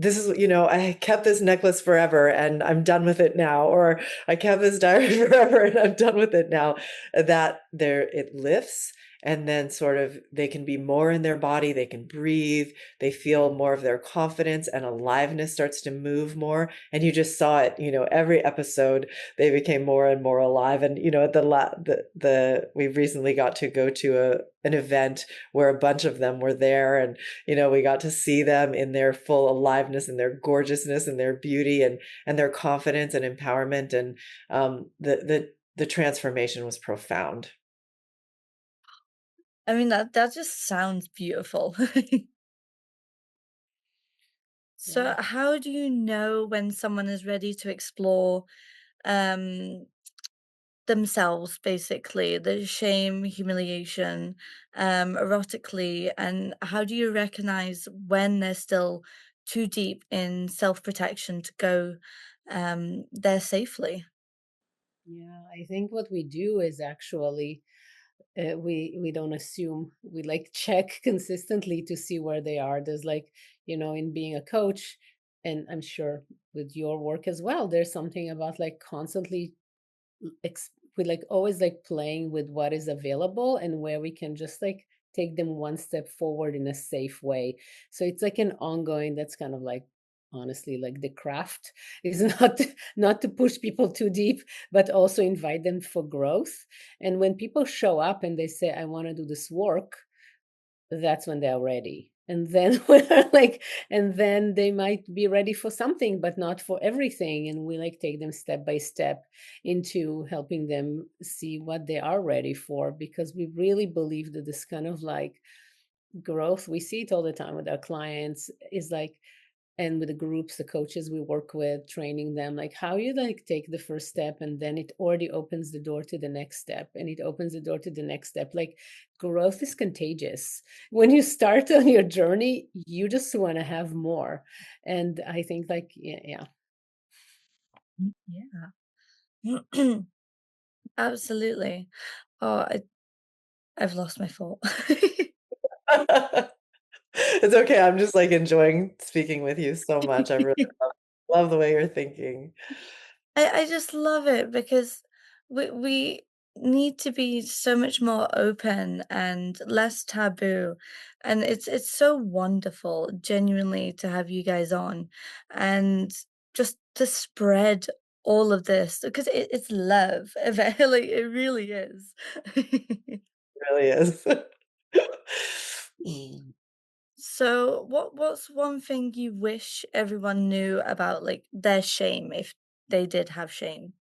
This is, I kept this necklace forever and I'm done with it now," or I kept this diary forever and I'm done with it now. That there it lifts and then sort of they can be more in their body, they can breathe, they feel more of their confidence and aliveness starts to move more. And you just saw it, every episode they became more and more alive. And the we recently got to go to an event where a bunch of them were there, and we got to see them in their full aliveness and their gorgeousness and their beauty and their confidence and empowerment. And the transformation was profound. I mean, that just sounds beautiful. Yeah. So, how do you know when someone is ready to explore um, themselves, basically, the shame, humiliation, erotically, and how do you recognize when they're still too deep in self protection to go there safely? Yeah, I think what we do is actually we don't assume, we like check consistently to see where they are. There's like, in being a coach, and I'm sure with your work as well, there's something about like constantly with like always like playing with what is available and where we can just like take them one step forward in a safe way. So it's like an ongoing, that's kind of like honestly like the craft is not to push people too deep, but also invite them for growth. And when people show up and they say, I want to do this work, that's when they're ready. And then we're like, and then they might be ready for something, but not for everything. And we like take them step by step into helping them see what they are ready for, because we really believe that this kind of like growth, we see it all the time with our clients, is like and with the groups, the coaches we work with, training them, like how you like take the first step and then it already opens the door to the next step and it opens the door to the next step. Like growth is contagious. When you start on your journey, you just want to have more. And I think like, yeah, yeah. Yeah. Absolutely. Oh, I've lost my thought. It's okay, I'm just, like, enjoying speaking with you so much, I really love the way you're thinking. I just love it because we need to be so much more open and less taboo, and it's so wonderful, genuinely, to have you guys on, and just to spread all of this because it's love, like it really is. It really is. Mm. So, what's one thing you wish everyone knew about like their shame if they did have shame?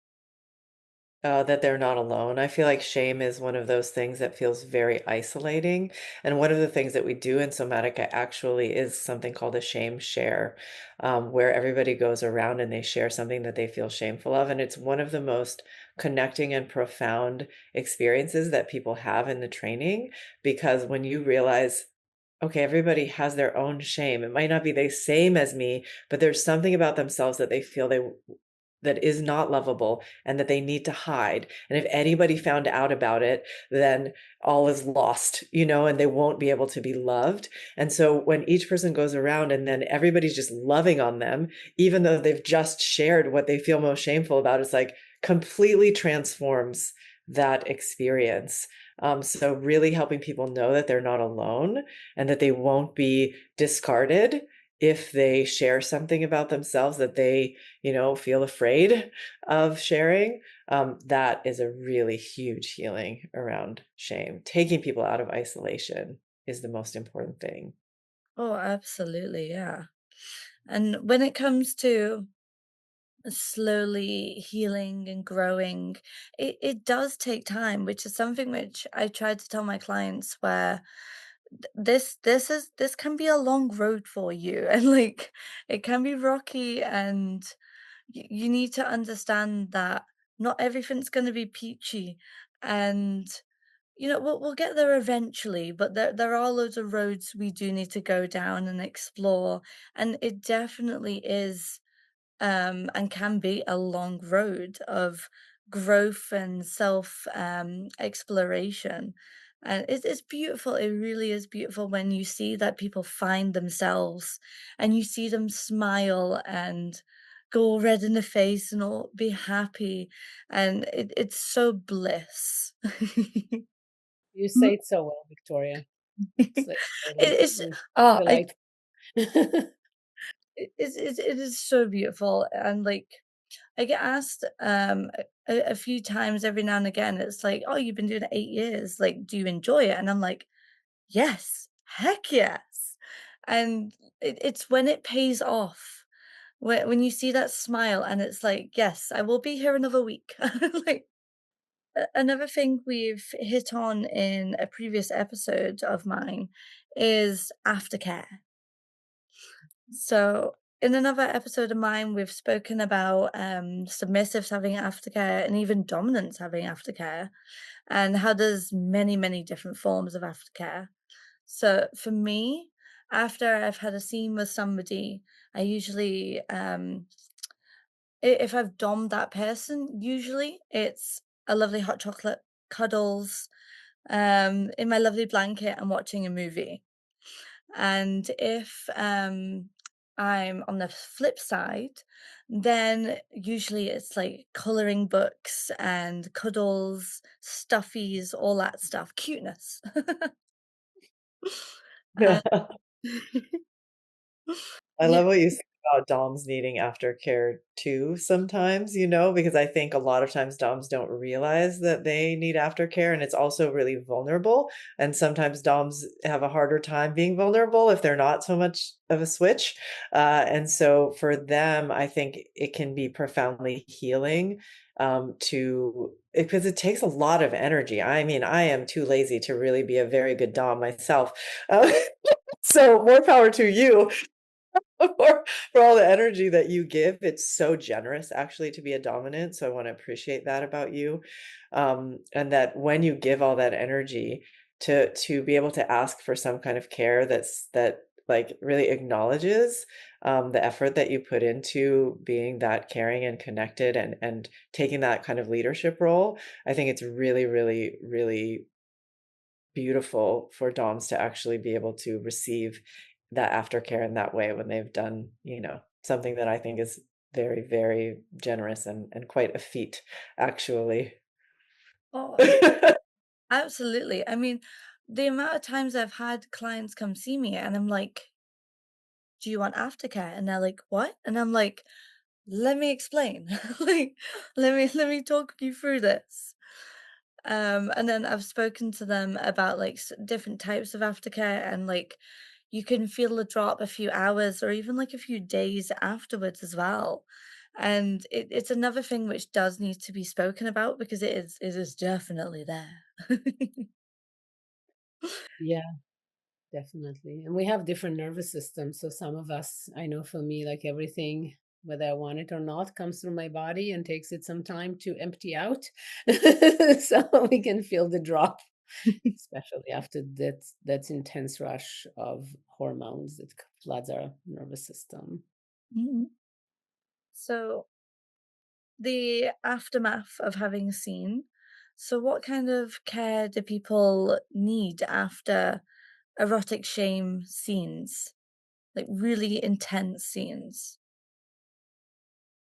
That they're not alone. I feel like shame is one of those things that feels very isolating. And one of the things that we do in Somatica actually is something called a shame share, where everybody goes around and they share something that they feel shameful of. And it's one of the most connecting and profound experiences that people have in the training, because when you realize, okay, everybody has their own shame. It might not be the same as me, but there's something about themselves that they feel that is not lovable and that they need to hide. And if anybody found out about it, then all is lost, and they won't be able to be loved. And so when each person goes around and then everybody's just loving on them, even though they've just shared what they feel most shameful about, it's like completely transforms that experience. So really helping people know that they're not alone and that they won't be discarded if they share something about themselves that they feel afraid of sharing. That is a really huge healing around shame. Taking people out of isolation is the most important thing. Oh, absolutely, yeah. And when it comes to slowly healing and growing, it does take time, which is something which I try to tell my clients where this can be a long road for you and like it can be rocky and you need to understand that not everything's going to be peachy and we'll get there eventually, but there are loads of roads we do need to go down and explore, and it definitely is and can be a long road of growth and self exploration. And it's beautiful. It really is beautiful when you see that people find themselves and you see them smile and go all red in the face and all be happy. And it's so bliss. You say it so well, Victoria. It's like really It's oh, delight. it is so beautiful and like I get asked a few times every now and again. It's like, "Oh, you've been doing it 8 years. Like, do you enjoy it?" And I'm like, "Yes, heck yes." And it's when it pays off, when you see that smile, and it's like, "Yes, I will be here another week." Like another thing we've hit on in a previous episode of mine is aftercare. So, in another episode of mine, we've spoken about submissives having aftercare and even dominants having aftercare, and how there's many, many different forms of aftercare. So, for me, after I've had a scene with somebody, I usually, if I've dommed that person, usually it's a lovely hot chocolate, cuddles, in my lovely blanket, and watching a movie. And if I'm on the flip side, then usually it's like coloring books and cuddles, stuffies, all that stuff, cuteness. Uh, I yeah, love what you said about DOMs needing aftercare too sometimes, because I think a lot of times DOMs don't realize that they need aftercare, and it's also really vulnerable. And sometimes DOMs have a harder time being vulnerable if they're not so much of a switch. And so for them, I think it can be profoundly healing because it takes a lot of energy. I mean, I am too lazy to really be a very good DOM myself. Uh, so more power to you. for, for all the energy that you give. It's so generous actually to be a dominant. So I want to appreciate that about you. And that when you give all that energy to be able to ask for some kind of care that like really acknowledges the effort that you put into being that caring and connected and taking that kind of leadership role, I think it's really, really, really beautiful for DOMs to actually be able to receive that aftercare in that way when they've done, something that I think is very, very generous and quite a feat, actually. Oh, absolutely. I mean, the amount of times I've had clients come see me and I'm like, "Do you want aftercare?" And they're like, "What?" And I'm like, "Let me explain. Like, let me talk you through this." And then I've spoken to them about like different types of aftercare, and like you can feel the drop a few hours or even like a few days afterwards as well. And it's another thing which does need to be spoken about because it is definitely there. Yeah, definitely. And we have different nervous systems. So some of us, I know for me, like everything, whether I want it or not, comes through my body and takes it some time to empty out. So we can feel the drop, especially after that's intense rush of hormones that floods our nervous system. Mhm. So the aftermath of having seen. So what kind of care do people need after erotic shame scenes? Like really intense scenes?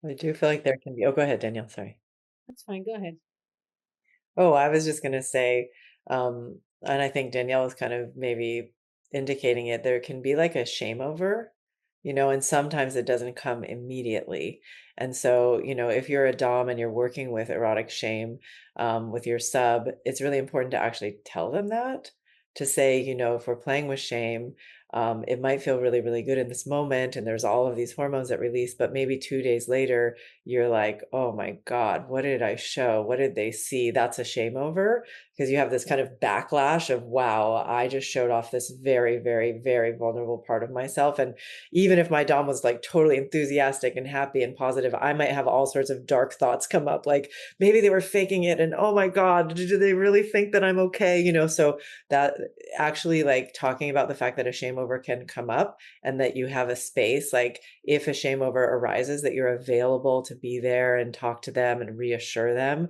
I do feel like there can be, oh, go ahead, Danielle, sorry. That's fine. Go ahead. Oh, I was just gonna say, and I think Danielle was kind of maybe indicating it, there can be like a shame over, and sometimes it doesn't come immediately. And so, if you're a dom and you're working with erotic shame, with your sub, it's really important to actually tell them that, to say, if we're playing with shame, it might feel really, really good in this moment, and there's all of these hormones that release, but maybe 2 days later, you're like, "Oh my God, what did I show? What did they see?" That's a shame over, because you have this kind of backlash of, wow, I just showed off this very, very, very vulnerable part of myself. And even if my dom was like totally enthusiastic and happy and positive, I might have all sorts of dark thoughts come up, like maybe they were faking it, and oh my God, do they really think that I'm okay? So that actually, like, talking about the fact that a shame over can come up and that you have a space, like if a shame over arises, that you're available to be there and talk to them and reassure them.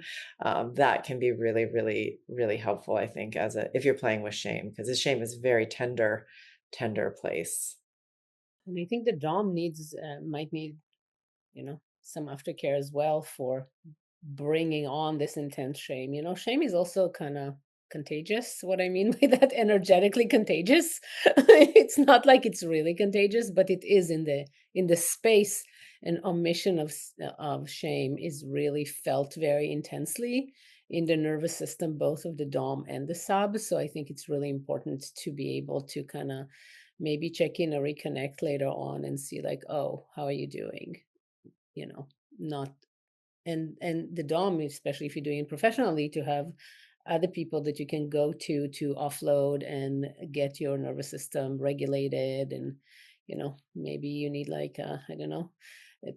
That can be really, really, really helpful, I think, if you're playing with shame, because the shame is very tender, tender place. And I think the dom might need, some aftercare as well for bringing on this intense shame. Shame is also kind of contagious. What I mean by that, energetically contagious. It's not like it's really contagious, but it is in the space. And omission of shame is really felt very intensely in the nervous system, both of the dom and the sub. So I think it's really important to be able to kind of maybe check in or reconnect later on and see like, oh, how are you doing? You know, not and the dom, especially if you're doing it professionally, to have other people that you can go to offload and get your nervous system regulated. And maybe you need like I don't know,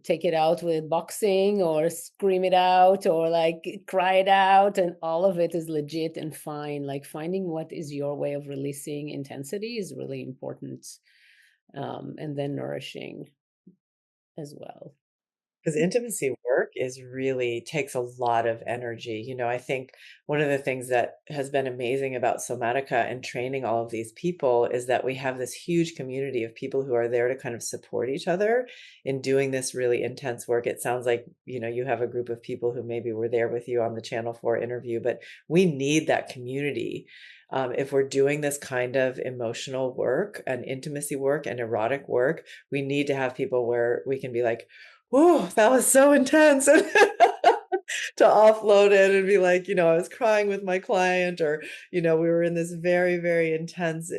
take it out with boxing or scream it out or like cry it out, and all of it is legit and fine. Like finding what is your way of releasing intensity is really important, and then nourishing as well. Because intimacy work is really takes a lot of energy. I think one of the things that has been amazing about Somatica and training all of these people is that we have this huge community of people who are there to kind of support each other in doing this really intense work. It sounds like, you have a group of people who maybe were there with you on the Channel 4 interview, but we need that community. If we're doing this kind of emotional work and intimacy work and erotic work, we need to have people where we can be like, "Whoa, that was so intense." to offload it and be like, I was crying with my client, or, we were in this very, very intense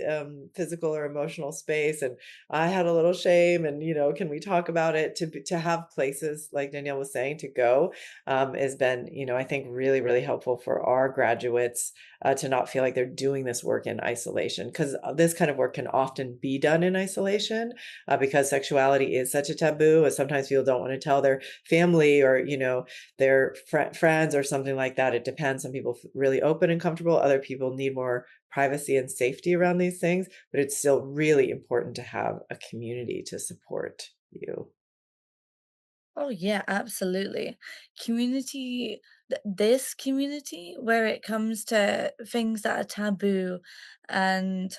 physical or emotional space, and I had a little shame, and, can we talk about it? To have places like Danielle was saying to go has been, I think really, really helpful for our graduates to not feel like they're doing this work in isolation, because this kind of work can often be done in isolation because sexuality is such a taboo. And sometimes people don't want to tell their family or, their friends or something like that. It depends. Some people really open and comfortable. Other people need more privacy and safety around these things, but it's still really important to have a community to support you. Oh yeah, absolutely. Community, this community where it comes to things that are taboo and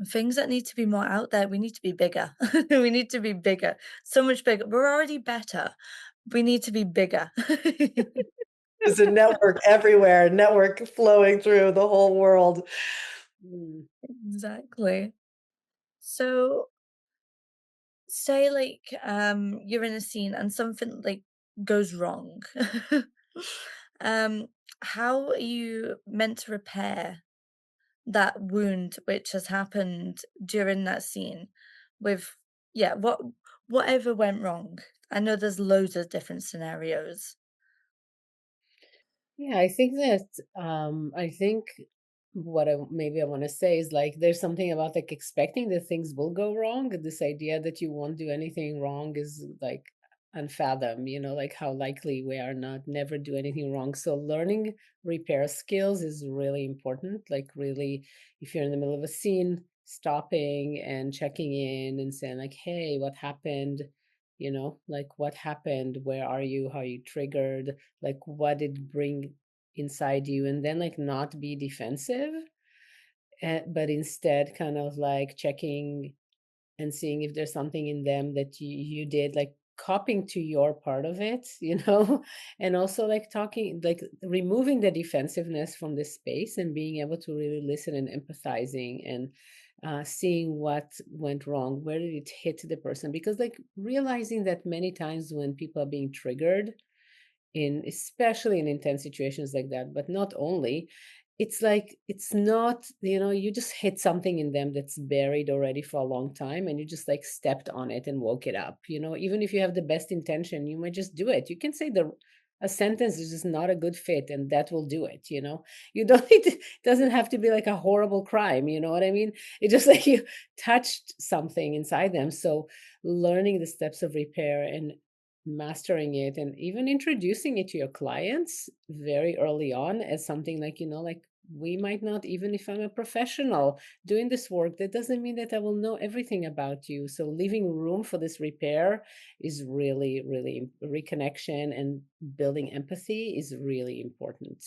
things that need to be more out there, we need to be bigger. We need to be bigger, so much bigger. We're already better. We need to be bigger. There's a network everywhere, network flowing through the whole world. Mm. Exactly. So, say like you're in a scene and something like goes wrong. um, how are you meant to repair that wound which has happened during that scene with yeah, whatever went wrong? I know there's loads of different scenarios. Yeah, I think that I think what I want to say is like there's something about like expecting that things will go wrong. This idea that you won't do anything wrong is like unfathom, like how likely we are not never do anything wrong. So learning repair skills is really important. Like really, if you're in the middle of a scene, stopping and checking in and saying like, hey, what happened? Like what happened? Where are you? How are you triggered? Like what did bring inside you, and then like not be defensive, but instead kind of like checking and seeing if there's something in them that you did, like copying to your part of it, and also like talking, like removing the defensiveness from the space and being able to really listen and empathizing and seeing what went wrong, where did it hit the person, because like realizing that many times when people are being triggered in especially in intense situations like that, but not only, it's like it's not, you just hit something in them that's buried already for a long time, and you just like stepped on it and woke it up. Even if you have the best intention, you might just do it. You can say the a sentence is just not a good fit, and that will do it. You don't need to, it doesn't have to be like a horrible crime, you know what I mean? It just like you touched something inside them. So learning the steps of repair and mastering it, and even introducing it to your clients very early on as something like, like we might not, even if I'm a professional doing this work, that doesn't mean that I will know everything about you. So leaving room for this repair is really, really reconnection, and building empathy is really important.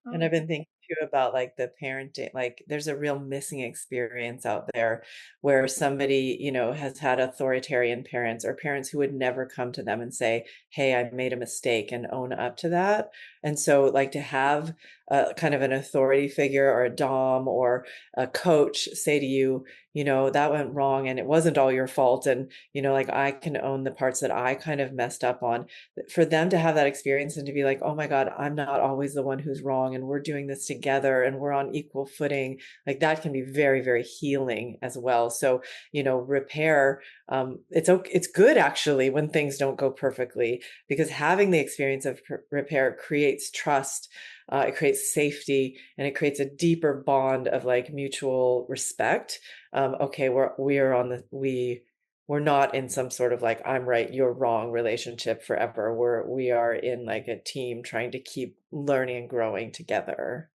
And Oh, I've been thinking too about like the parenting, like there's a real missing experience out there where somebody, has had authoritarian parents or parents who would never come to them and say, hey, I made a mistake and own up to that. And so, like, to have a kind of an authority figure or a dom or a coach say to you, that went wrong and it wasn't all your fault. And, like I can own the parts that I kind of messed up on, for them to have that experience and to be like, "Oh my god, I'm not always the one who's wrong, and we're doing this together and we're on equal footing." Like that can be very, very healing as well. So, repair, it's good actually when things don't go perfectly, because having the experience of repair creates trust, it creates safety, and it creates a deeper bond of like mutual respect. Okay, we are on the we're not in some sort of like I'm right, you're wrong relationship forever. We are in like a team trying to keep learning and growing together.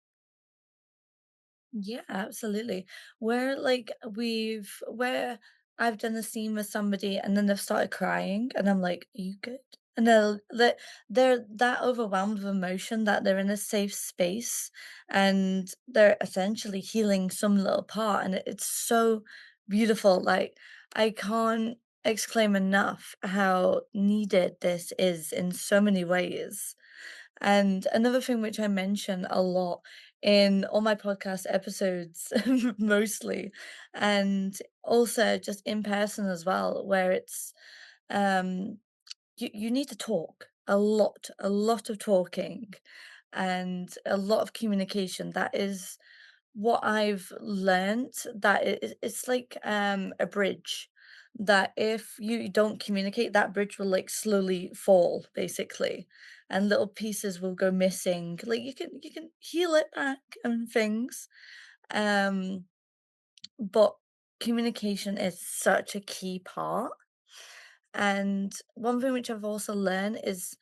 yeah, absolutely. Where I've done a scene with somebody and then they've started crying and I'm like, "Are you good?" And they're that overwhelmed with emotion that they're in a safe space and they're essentially healing some little part and it's so beautiful. Like I can't exclaim enough how needed this is in so many ways. And another thing which I mention a lot in all my podcast episodes, mostly, and also just in person as well, where it's um you need to talk. a lot of talking and a lot of communication. That is what I've learnt, that it's like a bridge that if you don't communicate, that bridge will like slowly fall basically, and little pieces will go missing. Like you can heal it back and things. Um but communication is such a key part. And one thing which I've also learned is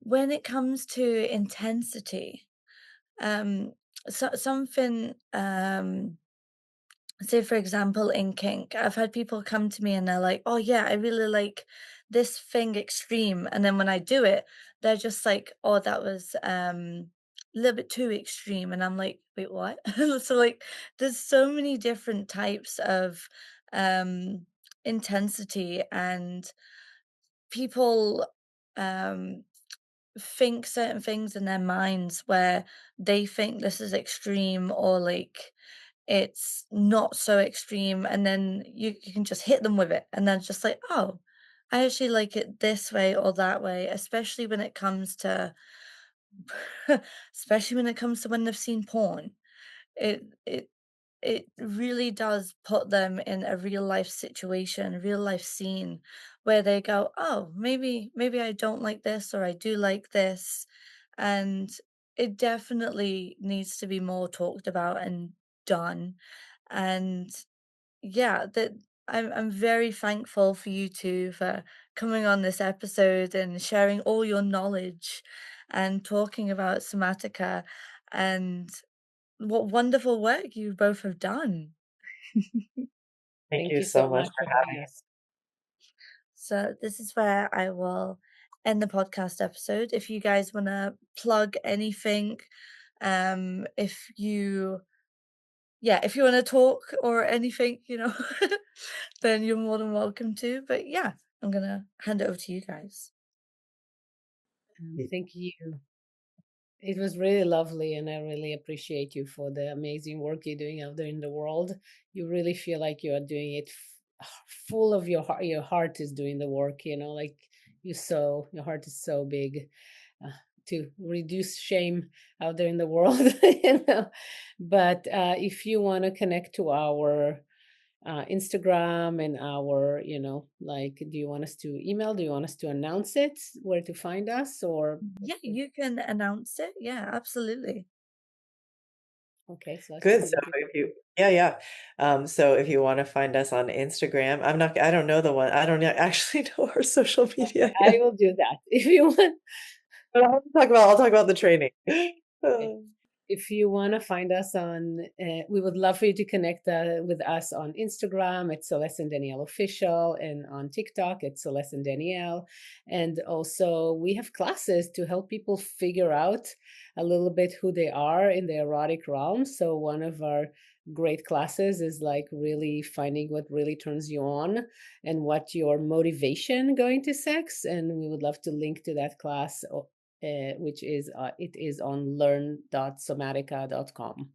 when it comes to intensity, um, something, say for example, in kink, I've had people come to me and they're like, "Oh yeah, I really like this thing extreme," and then when I do it, they're just like, "Oh, that was a little bit too extreme," and I'm like, "Wait, what?" So like, there's so many different types of um intensity, and people um think certain things in their minds where they think this is extreme or like it's not so extreme, and then you can just hit them with it and then it's just like, oh, I actually like it this way or that way, especially when it comes to especially when it comes to when they've seen porn. It it it really does put them in a real life situation, real life scene where they go, "Oh, maybe I don't like this or I do like this." And it definitely needs to be more talked about and done. And yeah, that I'm very thankful for you two for coming on this episode and sharing all your knowledge and talking about somatica and what wonderful work you both have done. Thank Thank you you so so much much for for having having us. So this is where I will end the podcast episode. If you guys want to plug anything, if you yeah, if you want to talk or anything, then you're more than welcome to. But yeah, I'm gonna hand it over to you guys. me. Thank you. It was really lovely, and I really appreciate you for the amazing work you're doing out there in the world. You really feel like you are doing it full of your heart. Your heart is doing the work, like your heart is so big uh, to reduce shame out there in the world, But if you want to connect to our Instagram and our, like, do you want us to email? Do you want us to announce it, where to find us, or Yeah, you can announce it. Yeah, absolutely. okay, so let's Good, just so make it. if you yeah, yeah. So if you wanna find us on Instagram, I don't know the one I don't actually know our social Okay, media I yet, will do that. If you want, but I'll talk about the training. okay. Uh, If you want to find us on, we would love for you to connect with us on Instagram at Celeste and Danielle Official, and on TikTok at Celeste and Danielle. And also, we have classes to help people figure out a little bit who they are in the erotic realm. So, one of our great classes is like really finding what really turns you on and what your motivation going to sex. And we would love to link to that class, which is it is on learn.somatica.com.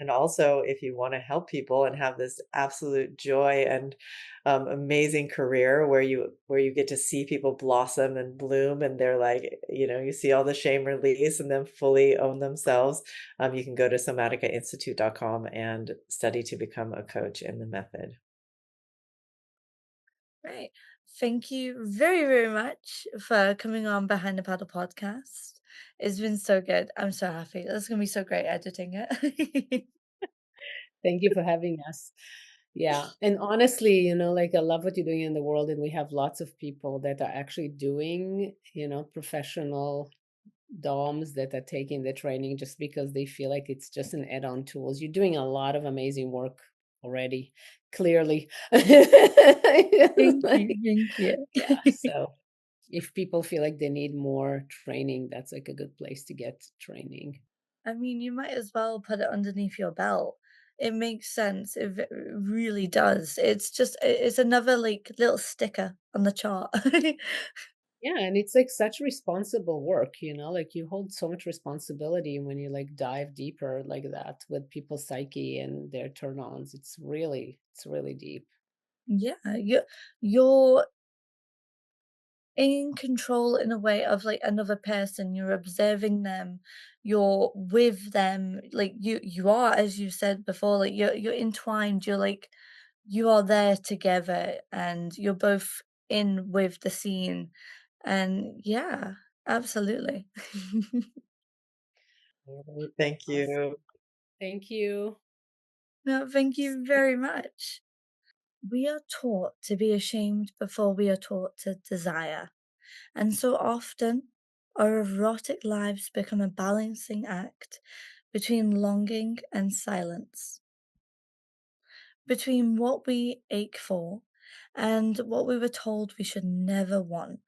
and also, if you wanna help people and have this absolute joy and, amazing career where you get to see people blossom and bloom and they're like, you see all the shame release and then fully own themselves, you can go to somaticainstitute.com and study to become a coach in the method. Right. Thank you very, very much for coming on Behind the Paddle podcast. It's been so good. I'm so happy. That's gonna be so great editing it. Thank you for having us. Yeah. And honestly, like, I love what you're doing in the world. And we have lots of people that are actually doing, professional DOMs that are taking the training just because they feel like it's just an add-on tools. You're doing a lot of amazing work already, clearly. Thank Like, you. Thank you. yeah. So if people feel like they need more training, that's like a good place to get training. I mean, you might as well put it underneath your belt. It makes sense. It really does. It's just it's another like little sticker on the chart. Yeah, and it's like such responsible work, like you hold so much responsibility when you like dive deeper like that with people's psyche and their turn-ons. It's really deep. Yeah, you're in control in a way of like another person. You're observing them, you're with them, like you are, as you said before, like you're entwined, you're like you are there together and you're both in with the scene. And yeah, absolutely. Alright, thank Awesome. you. Thank you. No, thank you very much. We are taught to be ashamed before we are taught to desire. And so often, our erotic lives become a balancing act between longing and silence, between what we ache for and what we were told we should never want.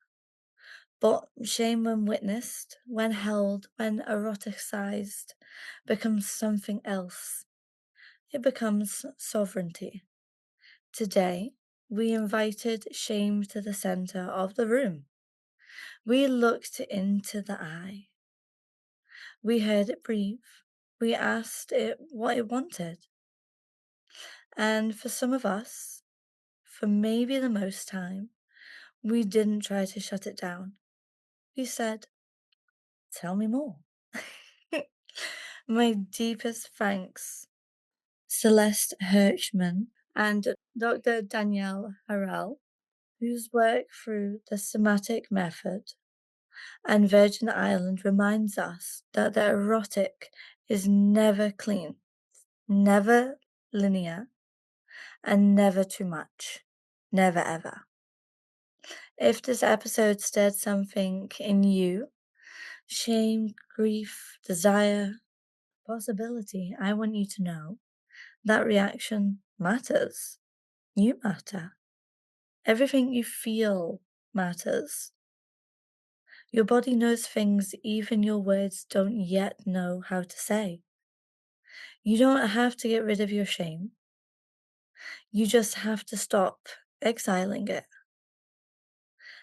But shame, when witnessed, when held, when eroticized, becomes something else. It becomes sovereignty. Today, we invited shame to the center of the room. We looked into the eye. We heard it breathe. We asked it what it wanted. And for some of us, for maybe the most time, we didn't try to shut it down. We said, tell me more. My deepest thanks, Celeste Hirschman and Dr. Danielle Harel, whose work through the somatic method and Virgin Island reminds us that the erotic is never clean, never linear, and never too much. Never ever. If this episode stirred something in you, shame, grief, desire, possibility, I want you to know that reaction matters. You matter. Everything you feel matters. Your body knows things even your words don't yet know how to say. You don't have to get rid of your shame. You just have to stop exiling it.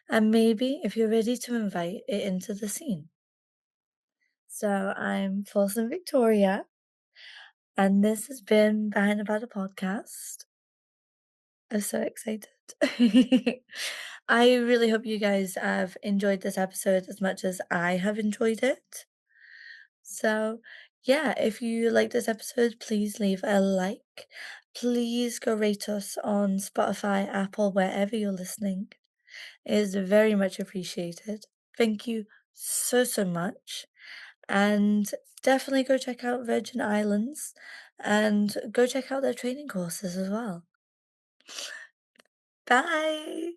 And maybe if you're ready to invite it into the scene. So I'm Folsom Victoria, and this has been Behind the Paddle podcast. I'm so excited. I really hope you guys have enjoyed this episode as much as I have enjoyed it. So, yeah, if you like this episode, please leave a like. Please go rate us on Spotify, Apple, wherever you're listening. It is very much appreciated. Thank you so, so much. And definitely go check out Virgin Islands and go check out their training courses as well. Bye.